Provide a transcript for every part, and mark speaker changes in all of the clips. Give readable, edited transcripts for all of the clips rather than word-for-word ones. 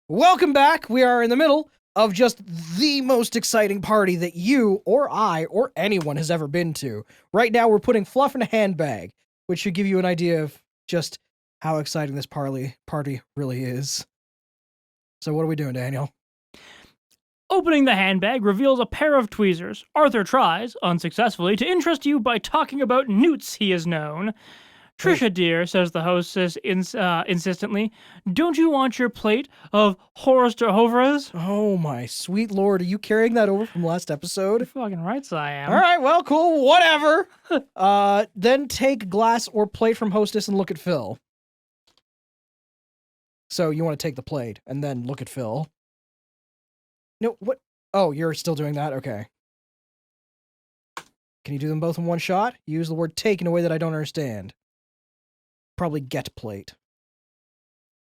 Speaker 1: Welcome back. We are in the middle of just the most exciting party that you or I or anyone has ever been to. Right now, we're putting fluff in a handbag, which should give you an idea of just how exciting this party really is. So what are we doing, Daniel?
Speaker 2: Opening the handbag reveals a pair of tweezers. Arthur tries, unsuccessfully, to interest you by talking about newts he has known. Trisha, dear, says the hostess insistently, don't you want your plate of Horace de Hovres?
Speaker 1: Oh my sweet lord, are you carrying that over from last episode?
Speaker 2: Fucking rights I am.
Speaker 1: Alright, well, cool, whatever. Then take glass or plate from hostess and look at Phil. So you want to take the plate and then look at Phil. No, what? Oh, you're still doing that? Okay. Can you do them both in one shot? Use the word take in a way that I don't understand. Probably get plate.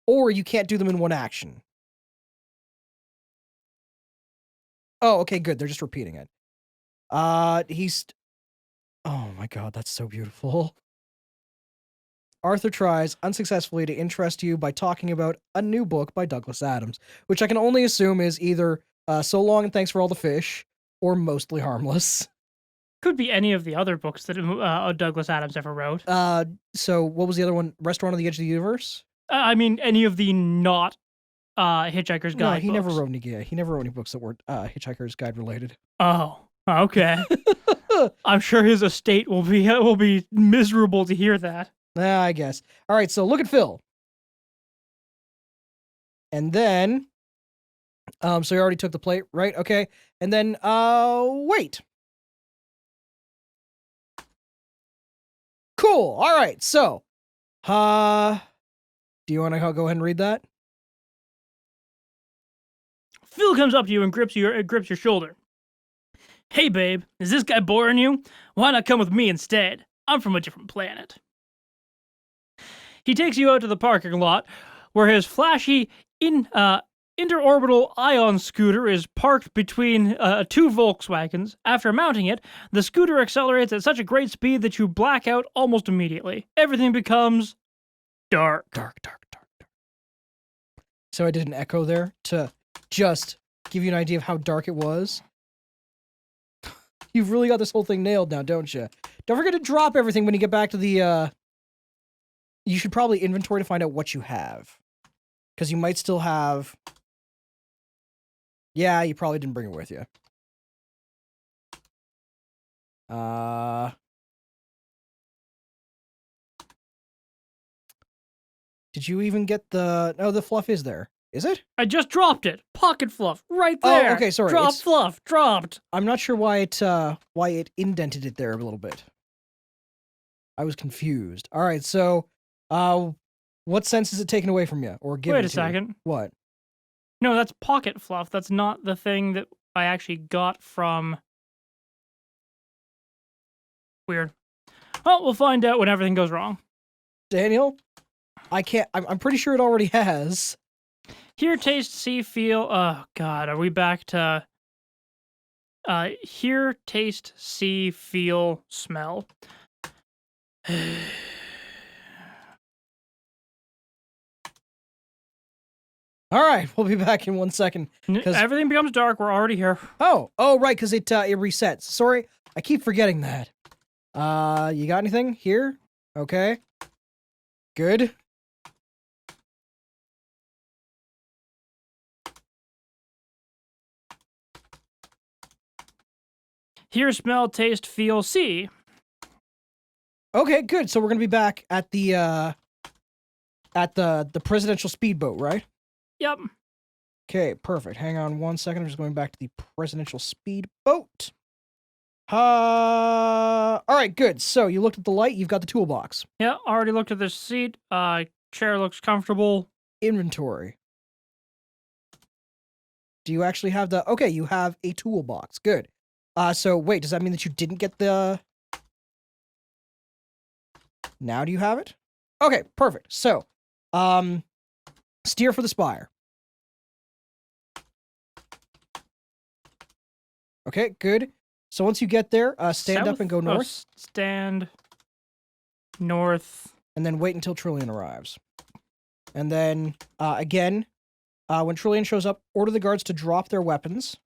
Speaker 1: Or you can't do them in one action. Oh, okay, good. They're just repeating it. Oh my god, that's so beautiful. Arthur tries, unsuccessfully, to interest you by talking about a new book by Douglas Adams, which I can only assume is either So Long and Thanks for All the Fish, or Mostly Harmless.
Speaker 2: Could be any of the other books that Douglas Adams ever wrote.
Speaker 1: So what was the other one? Restaurant on the Edge of the Universe?
Speaker 2: I mean, any of the not Hitchhiker's Guide
Speaker 1: No, he
Speaker 2: books.
Speaker 1: never wrote any books that weren't Hitchhiker's Guide related.
Speaker 2: Oh, okay. I'm sure his estate will be miserable to hear that.
Speaker 1: I guess. All right, so look at Phil. And then, so you already took the plate, right? Okay. And then, wait. Cool. All right. So, do you want to go ahead and read that?
Speaker 2: Phil comes up to you and grips your shoulder. Hey, babe, is this guy boring you? Why not come with me instead? I'm from a different planet. He takes you out to the parking lot, where his flashy interorbital ion scooter is parked between two Volkswagens. After mounting it, the scooter accelerates at such a great speed that you black out almost immediately. Everything becomes dark.
Speaker 1: Dark. So I did an echo there to just give you an idea of how dark it was. You've really got this whole thing nailed now, don't you? Don't forget to drop everything when you get back to the, you should probably inventory to find out what you have. Because you might still have... Yeah, you probably didn't bring it with you. Did you even get the... No, the fluff is there. Is it?
Speaker 2: I just dropped it. Pocket fluff, right there.
Speaker 1: Oh, okay, sorry.
Speaker 2: Fluff, dropped.
Speaker 1: I'm not sure why it indented it there a little bit. I was confused. All right, so, what sense is it taken away from you, or given to you?
Speaker 2: Wait a second.
Speaker 1: What?
Speaker 2: No, that's pocket fluff. That's not the thing that I actually got from... Weird. Well, we'll find out when everything goes wrong.
Speaker 1: Daniel? I'm pretty sure it already has.
Speaker 2: Hear, taste, see, feel... Oh, God, are we back to... hear, taste, see, feel, smell.
Speaker 1: All right, we'll be back in 1 second.
Speaker 2: Everything becomes dark. We're already here.
Speaker 1: Oh, right, because it resets. Sorry, I keep forgetting that. You got anything here? Okay. Good.
Speaker 2: Hear, smell, taste, feel, see.
Speaker 1: Okay, good. So we're gonna be back at the presidential speedboat, right?
Speaker 2: Yep.
Speaker 1: Okay, perfect. Hang on 1 second. I'm just going back to the presidential speedboat. All right, good. So you looked at the light. You've got the toolbox.
Speaker 2: Yeah, already looked at the seat. Chair looks comfortable.
Speaker 1: Inventory. Do you actually have the... Okay, you have a toolbox. Good. So wait, does that mean that you didn't get the... Now do you have it? Okay, perfect. So, steer for the spire. Okay, good. So once you get there, stand up and go north.
Speaker 2: Stand north.
Speaker 1: And then wait until Trillian arrives. And then, again, When Trillian shows up, order the guards to drop their weapons.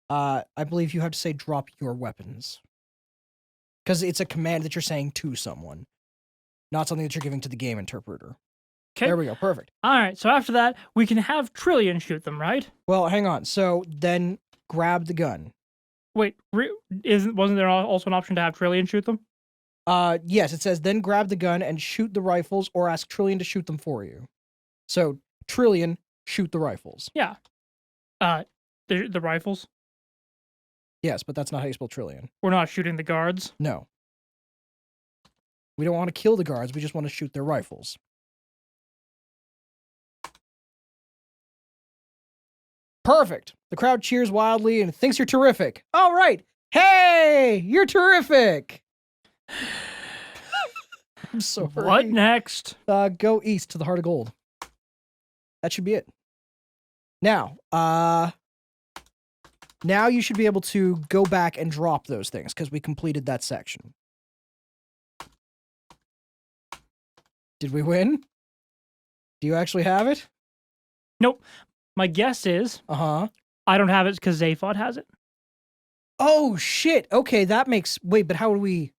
Speaker 1: I believe you have to say drop your weapons. Because it's a command that you're saying to someone, not something that you're giving to the game interpreter.
Speaker 2: Okay.
Speaker 1: There we go. Perfect.
Speaker 2: All right. So after that, we can have Trillian shoot them, right?
Speaker 1: Well, hang on. So then grab the gun.
Speaker 2: Wait, wasn't there also an option to have Trillian shoot them?
Speaker 1: Yes, it says then grab the gun and shoot the rifles or ask Trillian to shoot them for you. So, Trillian, shoot the rifles.
Speaker 2: Yeah. The rifles?
Speaker 1: Yes, but that's not how you spell Trillian.
Speaker 2: We're not shooting the guards?
Speaker 1: No. We don't want to kill the guards, we just want to shoot their rifles. Perfect. The crowd cheers wildly and thinks you're terrific. All right. Hey, you're terrific. I'm sorry.
Speaker 2: What next?
Speaker 1: Go east to the Heart of Gold. That should be it. Now you should be able to go back and drop those things because we completed that section. Did we win? Do you actually have it?
Speaker 2: Nope. My guess is I don't have it because Zaphod has it.
Speaker 1: Oh, shit. Okay, that makes... Wait, but how do we...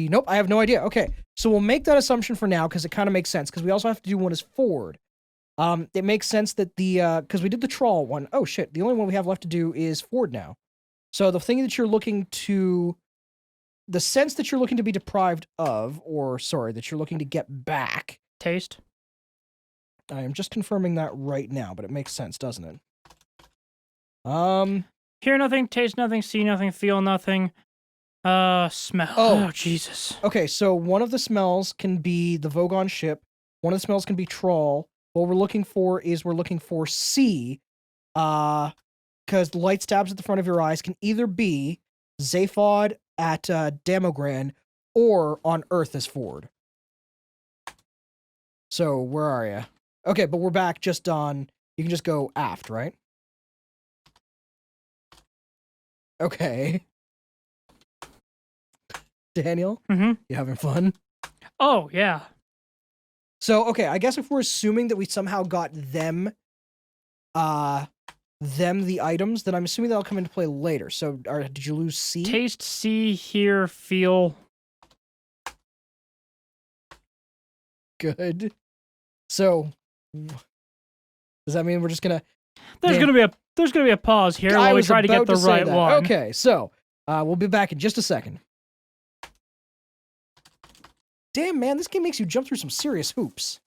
Speaker 1: Nope, I have no idea. Okay, so we'll make that assumption for now because it kind of makes sense because we also have to do one as Ford. It makes sense that the... Because we did the Trawl one. Oh, shit. The only one we have left to do is Ford now. So the thing that you're looking to... The sense that you're looking to be deprived of, or, sorry, that you're looking to get back...
Speaker 2: Taste.
Speaker 1: I am just confirming that right now, but it makes sense, doesn't it?
Speaker 2: Hear nothing, taste nothing, see nothing, feel nothing. Smell. Oh, Jesus.
Speaker 1: Okay, so one of the smells can be the Vogon ship. One of the smells can be Trawl. What we're looking for is see. Because light stabs at the front of your eyes can either be Zaphod at Damogran or on Earth as Ford. So, where are you? Okay, but we're back just on... You can just go aft, right? Okay. Daniel?
Speaker 2: Mm-hmm.
Speaker 1: You having fun?
Speaker 2: Oh, yeah.
Speaker 1: So, okay, I guess if we're assuming that we somehow got them the items, then I'm assuming that'll come into play later. So, did you lose C?
Speaker 2: Taste, see, hear, feel.
Speaker 1: Good. So, does that mean we're just gonna...
Speaker 2: There's gonna be a pause here while we try to get the right one.
Speaker 1: Okay, so we'll be back in just a second. Damn, man, this game makes you jump through some serious hoops.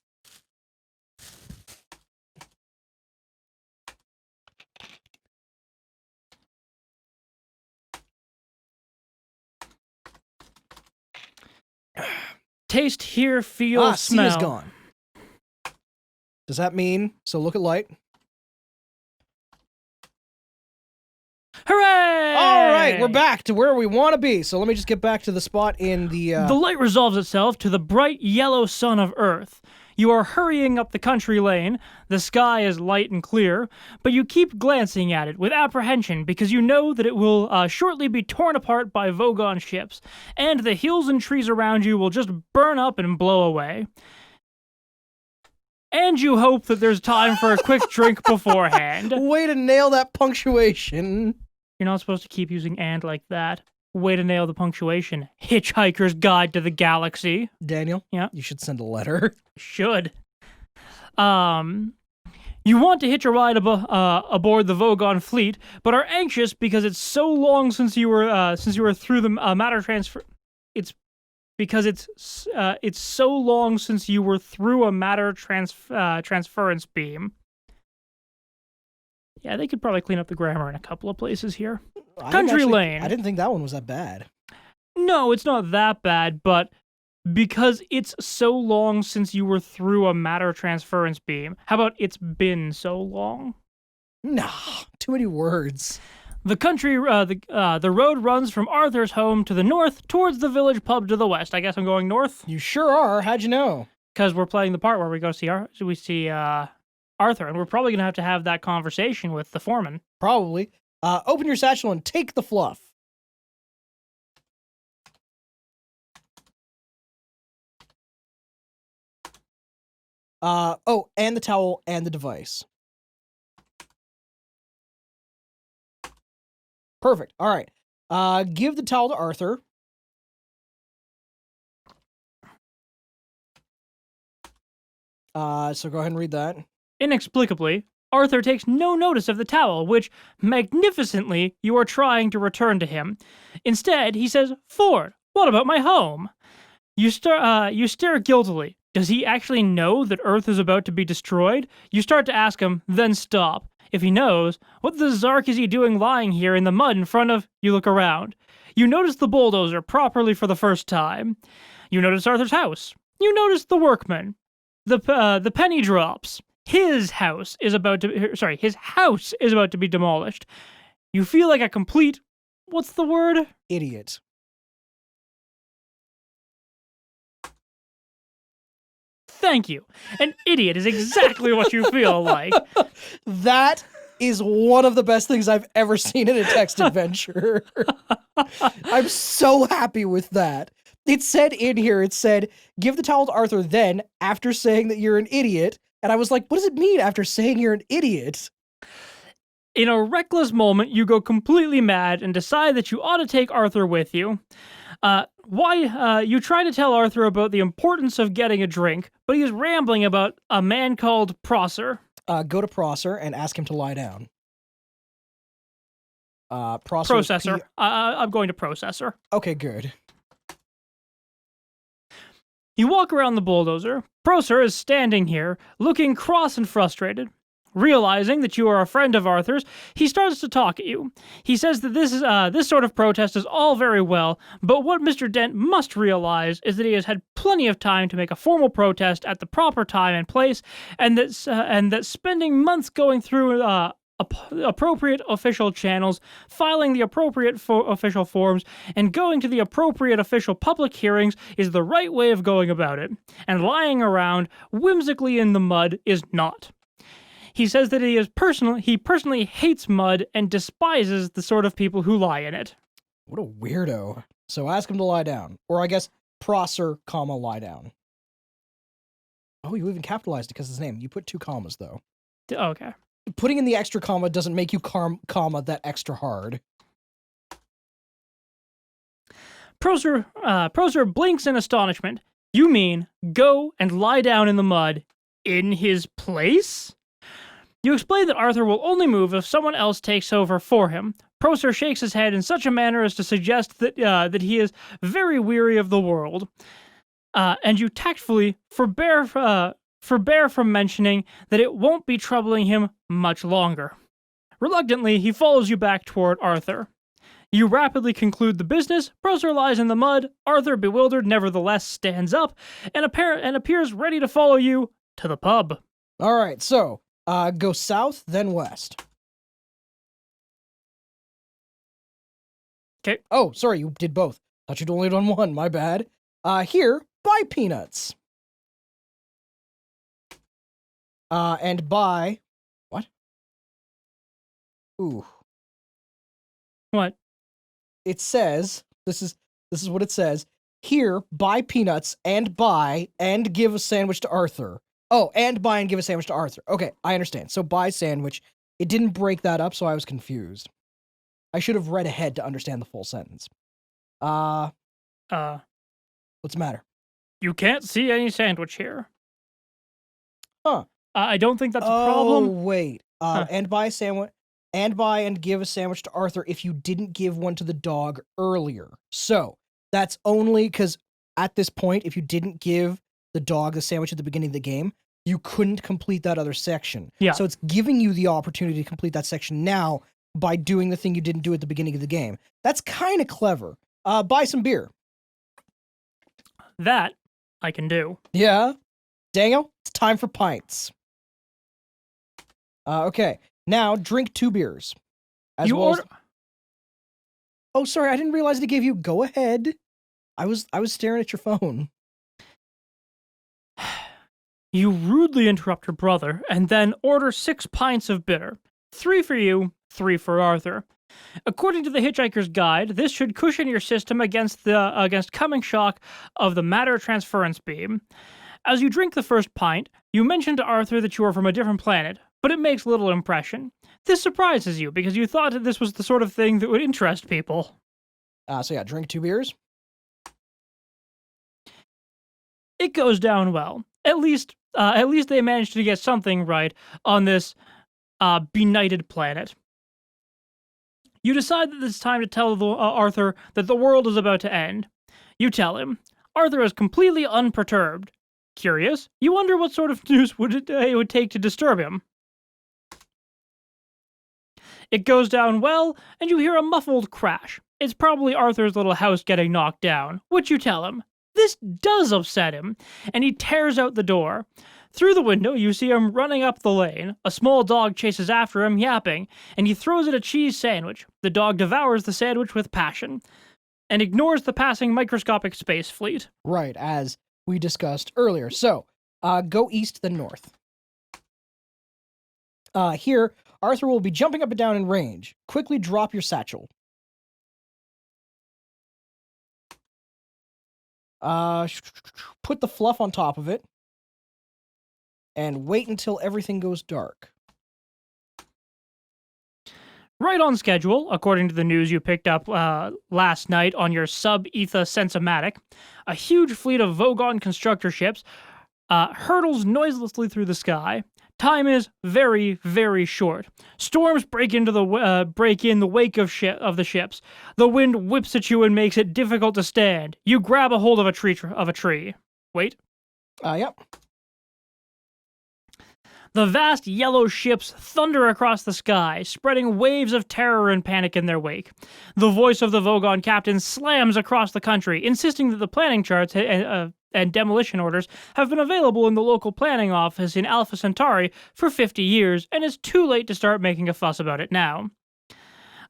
Speaker 2: Taste, hear, feel, smell.
Speaker 1: C is gone. Does that mean... So look at light.
Speaker 2: Hooray!
Speaker 1: All right, we're back to where we want to be. So let me just get back to the spot in the...
Speaker 2: The light resolves itself to the bright yellow sun of Earth. You are hurrying up the country lane. The sky is light and clear, but you keep glancing at it with apprehension because you know that it will shortly be torn apart by Vogon ships, and the hills and trees around you will just burn up and blow away. And you hope that there's time for a quick drink beforehand.
Speaker 1: Way to nail that punctuation.
Speaker 2: You're not supposed to keep using "and" like that. Way to nail the punctuation. Hitchhiker's Guide to the Galaxy.
Speaker 1: Daniel?
Speaker 2: Yeah?
Speaker 1: You should send a letter.
Speaker 2: Should. You want to hitch a ride aboard the Vogon fleet, but are anxious because it's so long since you were through the matter transfer. It's because it's so long since you were through a matter transference beam. Yeah, they could probably clean up the grammar in a couple of places here. Country lane.
Speaker 1: I didn't think that one was that bad.
Speaker 2: No, it's not that bad, but because it's so long since you were through a matter transference beam. How about it's been so long?
Speaker 1: Nah, too many words.
Speaker 2: The road runs from Arthur's home to the north towards the village pub to the west. I guess I'm going north.
Speaker 1: You sure are. How'd you know?
Speaker 2: Because we're playing the part where we go see Arthur, and we're probably going to have that conversation with the foreman.
Speaker 1: Probably. Open your satchel and take the fluff. Oh, and the towel and the device. Perfect. All right. Give the towel to Arthur. So go ahead and read that.
Speaker 2: Inexplicably, Arthur takes no notice of the towel, which, magnificently, you are trying to return to him. Instead, he says, Ford, what about my home? You stare guiltily. Does he actually know that Earth is about to be destroyed? You start to ask him, then stop. If he knows, what the zark is he doing lying here in the mud in front of... You look around. You notice the bulldozer properly for the first time. You notice Arthur's house. You notice the workmen. The penny drops. His house is about to be demolished. You feel like a complete... What's the word?
Speaker 1: Idiot.
Speaker 2: Thank you. An idiot is exactly what you feel like.
Speaker 1: That is one of the best things I've ever seen in a text adventure. I'm so happy with that. It said in here, give the towel to Arthur then, after saying that you're an idiot. And I was like, what does it mean after saying you're an idiot?
Speaker 2: In a reckless moment, you go completely mad and decide that you ought to take Arthur with you. You try to tell Arthur about the importance of getting a drink, but he is rambling about a man called Prosser.
Speaker 1: Go to Prosser and ask him to lie down. Prosser.
Speaker 2: Processor. I'm going to Processor.
Speaker 1: Okay, good.
Speaker 2: You walk around the bulldozer. Prosser is standing here, looking cross and frustrated. Realizing that you are a friend of Arthur's, he starts to talk at you. He says that this sort of protest is all very well, but what Mr. Dent must realize is that he has had plenty of time to make a formal protest at the proper time and place, and that spending months going through appropriate official channels, filing the appropriate official forms, and going to the appropriate official public hearings is the right way of going about it, and lying around whimsically in the mud is not. He says that he personally hates mud and despises the sort of people who lie in it.
Speaker 1: What a weirdo. So ask him to lie down. Or I guess Prosser, lie down. Oh, you even capitalized it because of his name. You put 2 commas, though.
Speaker 2: Okay.
Speaker 1: Putting in the extra comma doesn't make you comma that extra hard.
Speaker 2: Prosser blinks in astonishment. You mean go and lie down in the mud in his place? You explain that Arthur will only move if someone else takes over for him. Prosser shakes his head in such a manner as to suggest that he is very weary of the world. And you tactfully forbear from mentioning that it won't be troubling him much longer. Reluctantly, he follows you back toward Arthur. You rapidly conclude the business. Prosser lies in the mud. Arthur, bewildered, nevertheless stands up and appears ready to follow you to the pub.
Speaker 1: All right, so go south, then west.
Speaker 2: Okay.
Speaker 1: Oh, sorry, you did both. Thought you'd only done one, my bad. Here, buy peanuts. And buy... What? Ooh.
Speaker 2: What?
Speaker 1: It says, this is what it says. Here, buy peanuts and give a sandwich to Arthur. Oh, and buy and give a sandwich to Arthur. Okay, I understand. So buy sandwich. It didn't break that up, so I was confused. I should have read ahead to understand the full sentence. What's the matter?
Speaker 2: You can't see any sandwich here.
Speaker 1: Huh.
Speaker 2: I don't think that's a problem.
Speaker 1: Oh, wait. And buy a sandwich. And buy and give a sandwich to Arthur if you didn't give one to the dog earlier. So, that's only because at this point, if you didn't give the dog the sandwich at the beginning of the game, you couldn't complete that other section.
Speaker 2: Yeah.
Speaker 1: So it's giving you the opportunity to complete that section now by doing the thing you didn't do at the beginning of the game. That's kind of clever. Buy some beer.
Speaker 2: That I can do.
Speaker 1: Yeah? Daniel, it's time for pints. Okay. Now, drink 2 beers. Oh, sorry, I didn't realize it gave you... Go ahead. I was staring at your phone.
Speaker 2: You rudely interrupt your brother, and then order 6 pints of bitter. 3 for you, 3 for Arthur. According to the Hitchhiker's Guide, this should cushion your system against coming shock of the matter transference beam. As you drink the first pint, you mention to Arthur that you are from a different planet, but it makes little impression. This surprises you because you thought that this was the sort of thing that would interest people.
Speaker 1: So yeah, drink 2 beers.
Speaker 2: It goes down well. At least they managed to get something right on this benighted planet. You decide that it's time to tell Arthur that the world is about to end. You tell him. Arthur is completely unperturbed. Curious, you wonder what sort of news it would take to disturb him. It goes down well, and you hear a muffled crash. It's probably Arthur's little house getting knocked down, which you tell him. This does upset him, and he tears out the door. Through the window, you see him running up the lane. A small dog chases after him, yapping, and he throws it a cheese sandwich. The dog devours the sandwich with passion and ignores the passing microscopic space fleet.
Speaker 1: Right, as we discussed earlier. So, go east then north. Here, Arthur will be jumping up and down in range. Quickly drop your satchel. Put the fluff on top of it. And wait until everything goes dark.
Speaker 2: Right on schedule, according to the news you picked up last night on your sub-etha Sensomatic, a huge fleet of Vogon constructor ships hurtles noiselessly through the sky. Time is very, very short. Storms break in the wake of the ships. The wind whips at you and makes it difficult to stand. You grab a hold of a tree. Wait.
Speaker 1: Yep.
Speaker 2: The vast yellow ships thunder across the sky, spreading waves of terror and panic in their wake. The voice of the Vogon captain slams across the country, insisting that the planning charts and demolition orders have been available in the local planning office in Alpha Centauri for 50 years, and it's too late to start making a fuss about it now.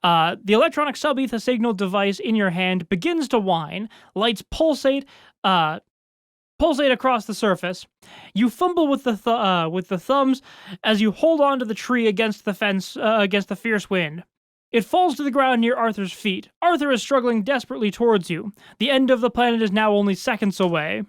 Speaker 2: The electronic sub-etha signal device in your hand begins to whine, lights pulsate across the surface. You fumble with the thumbs as you hold onto the tree against the fence, against the fierce wind. It falls to the ground near Arthur's feet. Arthur is struggling desperately towards you. The end of the planet is now only seconds away.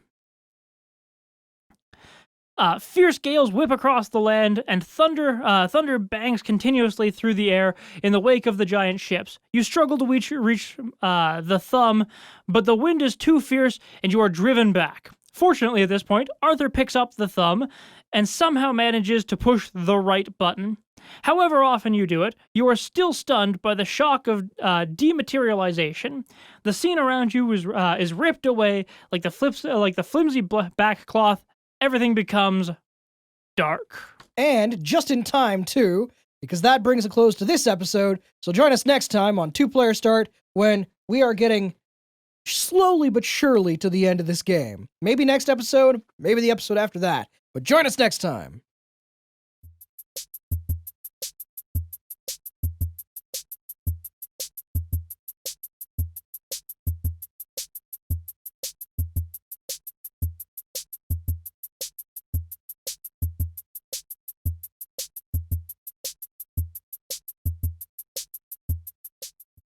Speaker 2: Fierce gales whip across the land, and thunder bangs continuously through the air in the wake of the giant ships. You struggle to reach the thumb, but the wind is too fierce, and you are driven back. Fortunately, at this point, Arthur picks up the thumb and somehow manages to push the right button. However often you do it, you are still stunned by the shock of dematerialization. The scene around you is ripped away like the flimsy back cloth. Everything becomes dark.
Speaker 1: And just in time, too, because that brings a close to this episode. So join us next time on 2-Player Start when we are getting slowly but surely to the end of this game. Maybe next episode, maybe the episode after that. But join us next time.